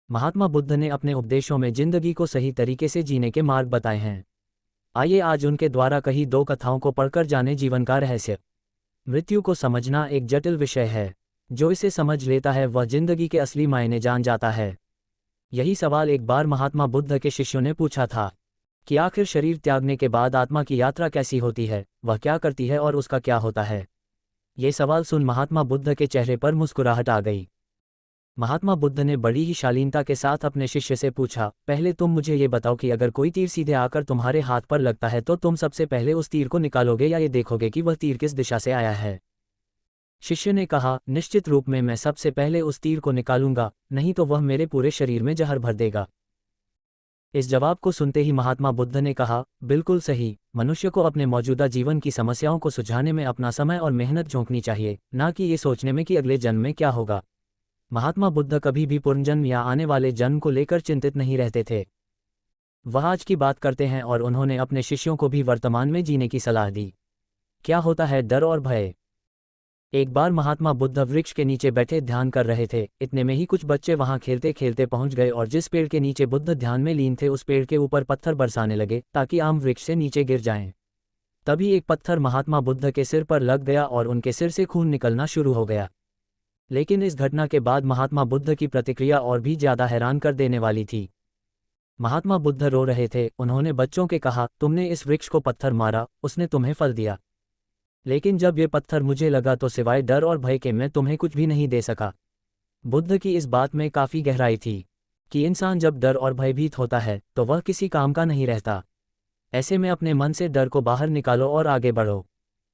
महात्मा बुद्ध ने अपने उपदेशों में जिंदगी को सही तरीके से जीने के मार्ग बताए हैं। आइए आज उनके द्वारा कही दो कथाओं को पढ़कर जाने जीवन का रहस्य। मृत्यु को समझना एक जटिल विषय है। जो इसे समझ लेता है वह जिंदगी के असली मायने जान जाता है। यही सवाल एक बार महात्मा बुद्ध के शिष्यों ने पूछा था कि आखिर शरीर त्यागने के बाद आत्मा की यात्रा कैसी होती है, वह क्या करती है और उसका क्या होता है। ये सवाल सुन महात्मा बुद्ध के चेहरे पर मुस्कुराहट आ गई। महात्मा बुद्ध ने बड़ी ही शालीनता के साथ अपने शिष्य से पूछा, पहले तुम मुझे ये बताओ कि अगर कोई तीर सीधे आकर तुम्हारे हाथ पर लगता है तो तुम सबसे पहले उस तीर को निकालोगे या ये देखोगे कि वह तीर किस दिशा से आया है। शिष्य ने कहा, निश्चित रूप में मैं सबसे पहले उस तीर को निकालूंगा, नहीं तो वह मेरे पूरे शरीर में जहर भर देगा। इस जवाब को सुनते ही महात्मा बुद्ध ने कहा, बिल्कुल सही, मनुष्य को अपने मौजूदा जीवन की समस्याओं को सुलझाने में अपना समय और मेहनत झोंकनी चाहिए, ना कि ये सोचने में कि अगले जन्म में क्या होगा। महात्मा बुद्ध कभी भी पुनर्जन्म या आने वाले जन्म को लेकर चिंतित नहीं रहते थे। वह आज की बात करते हैं और उन्होंने अपने शिष्यों को भी वर्तमान में जीने की सलाह दी। क्या होता है डर और भय। एक बार महात्मा बुद्ध वृक्ष के नीचे बैठे ध्यान कर रहे थे। इतने में ही कुछ बच्चे वहां खेलते खेलते पहुंच गए और जिस पेड़ के नीचे बुद्ध ध्यान में लीन थे उस पेड़ के ऊपर पत्थर बरसाने लगे ताकि आम वृक्ष से नीचे गिर जाएं। तभी एक पत्थर महात्मा बुद्ध के सिर पर लग गया और उनके सिर से खून निकलना शुरू हो गया। लेकिन इस घटना के बाद महात्मा बुद्ध की प्रतिक्रिया और भी ज्यादा हैरान कर देने वाली थी। महात्मा बुद्ध रो रहे थे। उन्होंने बच्चों के कहा, तुमने इस वृक्ष को पत्थर मारा, उसने तुम्हें फल दिया, लेकिन जब ये पत्थर मुझे लगा तो सिवाय डर और भय के मैं तुम्हें कुछ भी नहीं दे सका। बुद्ध की इस बात में काफी गहराई थी कि इंसान जब डर और भयभीत होता है तो वह किसी काम का नहीं रहता। ऐसे में अपने मन से डर को बाहर निकालो और आगे बढ़ो।